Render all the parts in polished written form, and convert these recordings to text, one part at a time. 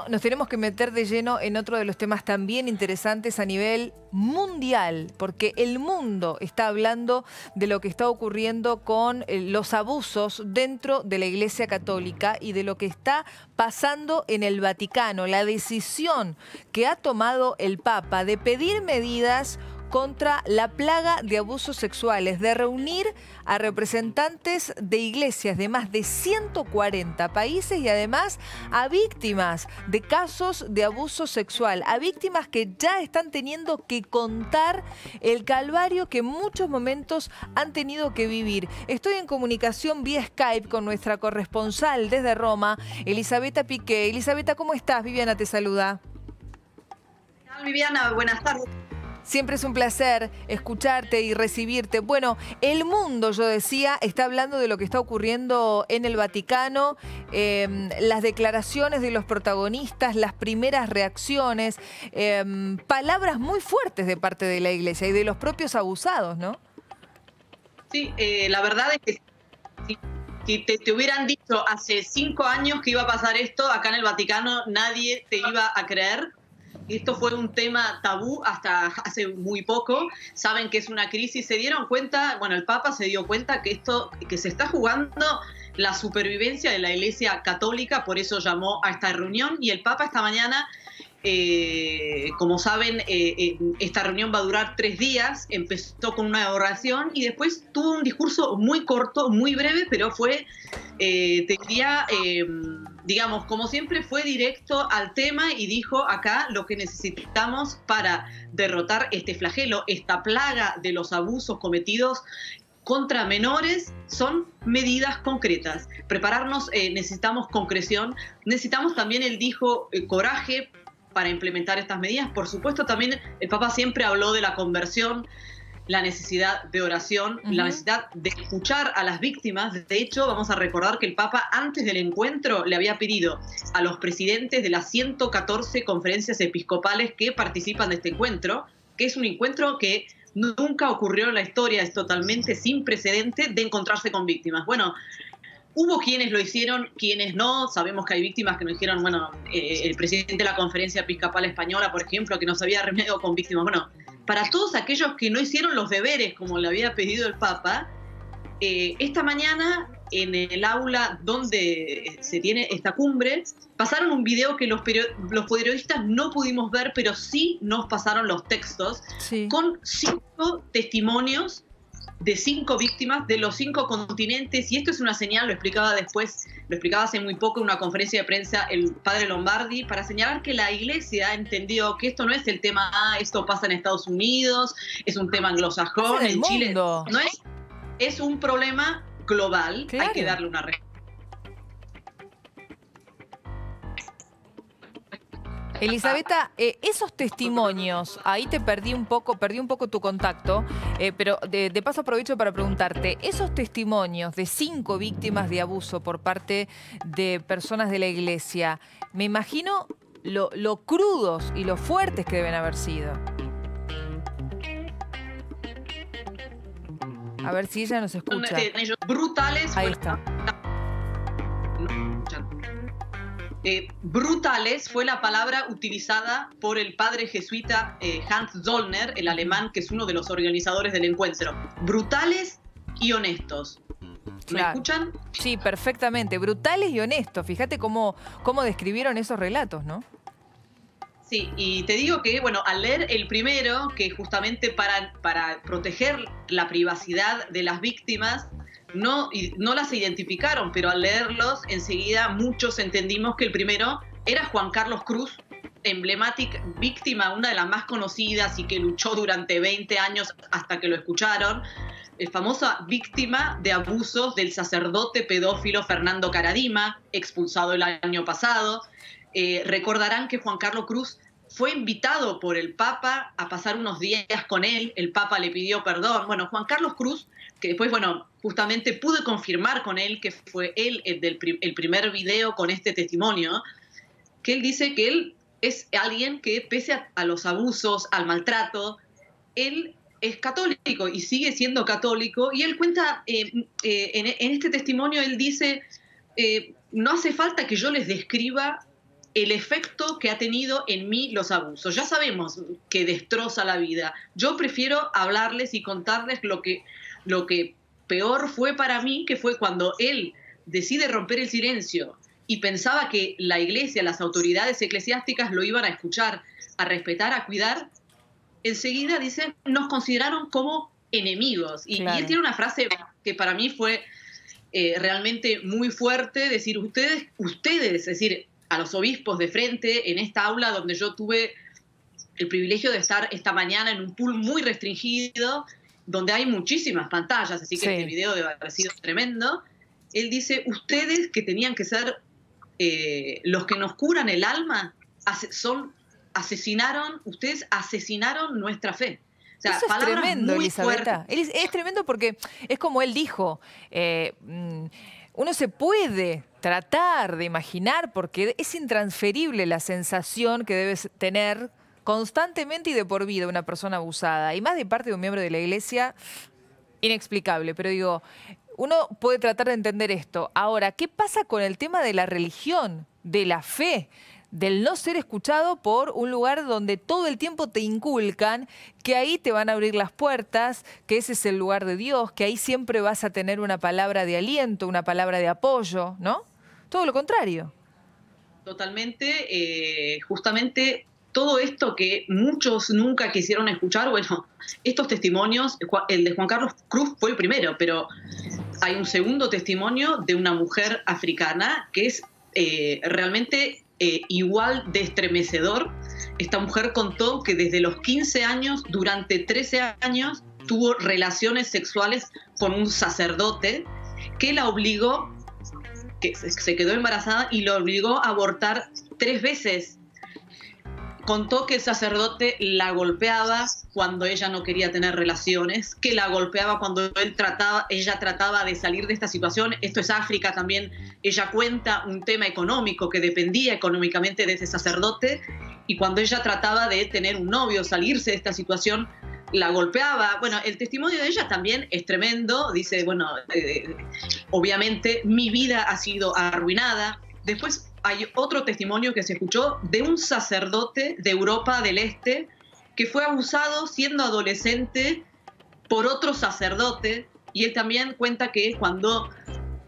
Nos tenemos que meter de lleno en otro de los temas también interesantes a nivel mundial, porque el mundo está hablando de lo que está ocurriendo con los abusos dentro de la Iglesia Católica y de lo que está pasando en el Vaticano, la decisión que ha tomado el Papa de pedir medidas contra la plaga de abusos sexuales, de reunir a representantes de iglesias de más de 140 países y además a víctimas de casos de abuso sexual, a víctimas que ya están teniendo que contar el calvario que en muchos momentos han tenido que vivir. Estoy en comunicación vía Skype con nuestra corresponsal desde Roma, Elisabetta Piqué. Elisabetta, ¿cómo estás? Viviana te saluda. Viviana, buenas tardes. Siempre es un placer escucharte y recibirte. Bueno, el mundo, yo decía, está hablando de lo que está ocurriendo en el Vaticano, las declaraciones de los protagonistas, las primeras reacciones, palabras muy fuertes de parte de la Iglesia y de los propios abusados, ¿no? Sí, la verdad es que si te hubieran dicho hace 5 años que iba a pasar esto, acá en el Vaticano nadie te iba a creer. Esto fue un tema tabú hasta hace muy poco. Saben que es una crisis. Se dieron cuenta, bueno, el Papa se dio cuenta que se está jugando la supervivencia de la Iglesia Católica, por eso llamó a esta reunión. Y el Papa esta mañana, como saben, esta reunión va a durar 3 días. Empezó con una oración y después tuvo un discurso muy corto, muy breve, pero fue, te diría, digamos, como siempre, fue directo al tema y dijo acá lo que necesitamos para derrotar este flagelo, esta plaga de los abusos cometidos contra menores son medidas concretas. Prepararnos, necesitamos concreción, necesitamos también, él dijo, coraje para implementar estas medidas. Por supuesto, también el Papa siempre habló de la conversión, la necesidad de oración, la necesidad de escuchar a las víctimas. De hecho, vamos a recordar que el Papa antes del encuentro le había pedido a los presidentes de las 114 conferencias episcopales que participan de este encuentro, que es un encuentro que nunca ocurrió en la historia, es totalmente sin precedente de encontrarse con víctimas. Bueno, hubo quienes lo hicieron, quienes no. Sabemos que hay víctimas que nos dijeron, bueno, el presidente de la Conferencia Episcopal Española, por ejemplo, que no se había reunido con víctimas. Bueno, para todos aquellos que no hicieron los deberes como le había pedido el Papa, esta mañana en el aula donde se tiene esta cumbre, pasaron un video que los periodistas no pudimos ver, pero sí nos pasaron los textos, sí, con 5 testimonios de 5 víctimas de los 5 continentes, y esto es una señal, lo explicaba después, lo explicaba hace muy poco en una conferencia de prensa el padre Lombardi, para señalar que la Iglesia entendió que esto no es el tema, esto pasa en Estados Unidos, es un tema anglosajón, en Chile, no es un problema global, claro. Hay que darle una respuesta. Elisabetta, esos testimonios, ahí te perdí un poco tu contacto, pero de paso aprovecho para preguntarte, esos testimonios de 5 víctimas de abuso por parte de personas de la Iglesia, me imagino lo crudos y lo fuertes que deben haber sido. A ver si ella nos escucha. Ellos brutales. Ahí está. Brutales fue la palabra utilizada por el padre jesuita Hans Zollner, el alemán, que es uno de los organizadores del encuentro. Brutales y honestos. ¿Me escuchan? Sí, perfectamente. Brutales y honestos. Fíjate cómo describieron esos relatos, ¿no? Sí, y te digo que, bueno, al leer el primero, que justamente para proteger la privacidad de las víctimas, no las identificaron, pero al leerlos enseguida muchos entendimos que el primero era Juan Carlos Cruz, emblemática víctima, una de las más conocidas y que luchó durante 20 años hasta que lo escucharon, famosa víctima de abusos del sacerdote pedófilo Fernando Karadima, expulsado el año pasado. Recordarán que Juan Carlos Cruz fue invitado por el Papa a pasar unos días con él, el Papa le pidió perdón. Bueno, Juan Carlos Cruz, que después, bueno, justamente pude confirmar con él que fue él el primer video con este testimonio, que él dice que él es alguien que pese a los abusos, al maltrato, él es católico y sigue siendo católico, y él cuenta, en este testimonio él dice, no hace falta que yo les describa el efecto que ha tenido en mí los abusos. Ya sabemos que destroza la vida. Yo prefiero hablarles y contarles lo que peor fue para mí, que fue cuando él decide romper el silencio y pensaba que la iglesia, las autoridades eclesiásticas lo iban a escuchar, a respetar, a cuidar. Enseguida dice, nos consideraron como enemigos. Claro. Y él tiene una frase que para mí fue realmente muy fuerte, decir, ustedes, es decir, a los obispos de frente, en esta aula donde yo tuve el privilegio de estar esta mañana en un pool muy restringido, donde hay muchísimas pantallas, así que Sí. este video debe haber sido tremendo. Él dice, ustedes que tenían que ser los que nos curan el alma, ustedes asesinaron nuestra fe. O sea, eso es tremendo, muy Elisabetta. Es tremendo porque es como él dijo, uno se puede tratar de imaginar, porque es intransferible la sensación que debes tener constantemente y de por vida una persona abusada, y más de parte de un miembro de la iglesia, inexplicable. Pero digo, uno puede tratar de entender esto. Ahora, ¿qué pasa con el tema de la religión, de la fe, del no ser escuchado por un lugar donde todo el tiempo te inculcan que ahí te van a abrir las puertas, que ese es el lugar de Dios, que ahí siempre vas a tener una palabra de aliento, una palabra de apoyo, ¿no? Todo lo contrario. Totalmente, justamente todo esto que muchos nunca quisieron escuchar, bueno, estos testimonios, el de Juan Carlos Cruz fue el primero, pero hay un segundo testimonio de una mujer africana que es realmente igual de estremecedor. Esta mujer contó que desde los 15 años, durante 13 años, tuvo relaciones sexuales con un sacerdote que la obligó, que se quedó embarazada y la obligó a abortar 3 veces. Contó que el sacerdote la golpeaba cuando ella no quería tener relaciones, que la golpeaba cuando ella trataba de salir de esta situación. Esto es África también. Ella cuenta un tema económico, que dependía económicamente de ese sacerdote, y cuando ella trataba de tener un novio, salirse de esta situación, la golpeaba. Bueno, el testimonio de ella también es tremendo. Dice, bueno, obviamente mi vida ha sido arruinada. Después hay otro testimonio que se escuchó de un sacerdote de Europa del Este que fue abusado siendo adolescente por otro sacerdote, y él también cuenta que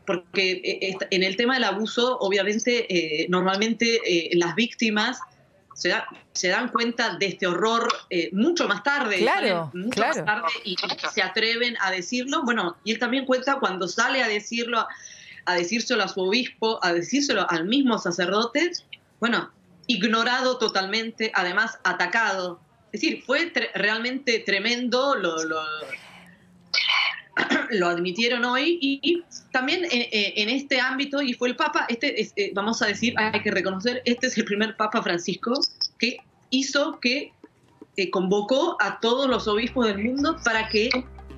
porque en el tema del abuso, obviamente, normalmente las víctimas se dan cuenta de este horror mucho más tarde, Claro, mucho más tarde, y se atreven a decirlo. Bueno, y él también cuenta cuando sale a decírselo a su obispo, a decírselo al mismo sacerdote, bueno, ignorado totalmente, además atacado. Es decir, fue realmente tremendo, lo admitieron hoy, y también en este ámbito, y fue el Papa, vamos a decir, hay que reconocer, este es el primer Papa Francisco que hizo que convocó a todos los obispos del mundo para que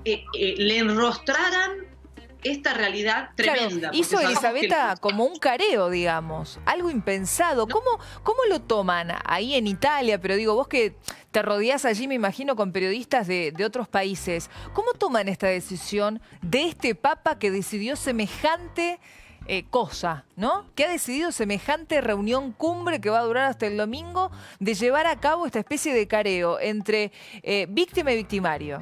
le enrostraran esta realidad tremenda. Claro, hizo Elisabetta como un careo, digamos, algo impensado. No. ¿Cómo lo toman ahí en Italia? Pero digo, vos que te rodeás allí, me imagino, con periodistas de otros países, ¿cómo toman esta decisión de este Papa que decidió semejante cosa, ¿no? Que ha decidido semejante reunión cumbre que va a durar hasta el domingo, de llevar a cabo esta especie de careo entre víctima y victimario?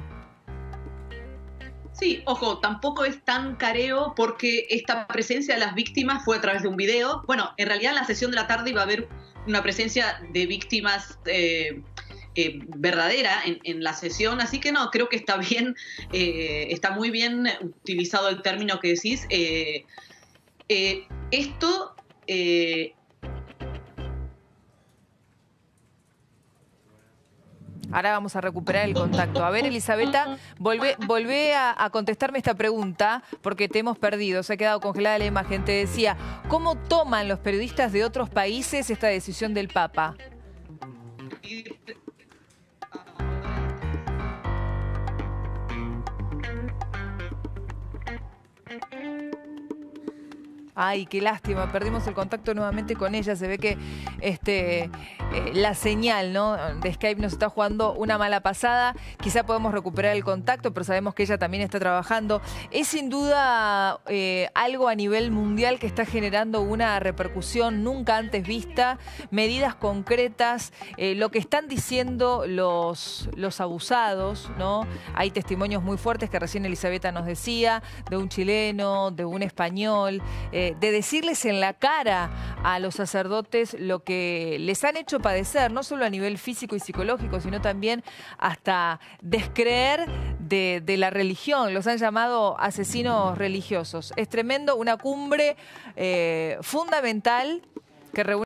Sí, ojo, tampoco es tan careo, porque esta presencia de las víctimas fue a través de un video. Bueno, en realidad en la sesión de la tarde iba a haber una presencia de víctimas verdadera en la sesión, así que no, creo que está bien, está muy bien utilizado el término que decís. Esto... Ahora vamos a recuperar el contacto. A ver, Elisabetta, volvé a contestarme esta pregunta, porque te hemos perdido, se ha quedado congelada la imagen. Te decía, ¿cómo toman los periodistas de otros países esta decisión del Papa? Ay, qué lástima, perdimos el contacto nuevamente con ella. Se ve que la señal, ¿no?, de Skype nos está jugando una mala pasada. Quizá podemos recuperar el contacto, pero sabemos que ella también está trabajando. Es sin duda algo a nivel mundial que está generando una repercusión nunca antes vista, medidas concretas, lo que están diciendo los abusados, ¿no? Hay testimonios muy fuertes que recién Elisabetta nos decía, de un chileno, de un español, de decirles en la cara a los sacerdotes lo que les han hecho padecer, no solo a nivel físico y psicológico, sino también hasta descreer de la religión. Los han llamado asesinos religiosos. Es tremendo, una cumbre fundamental que reúne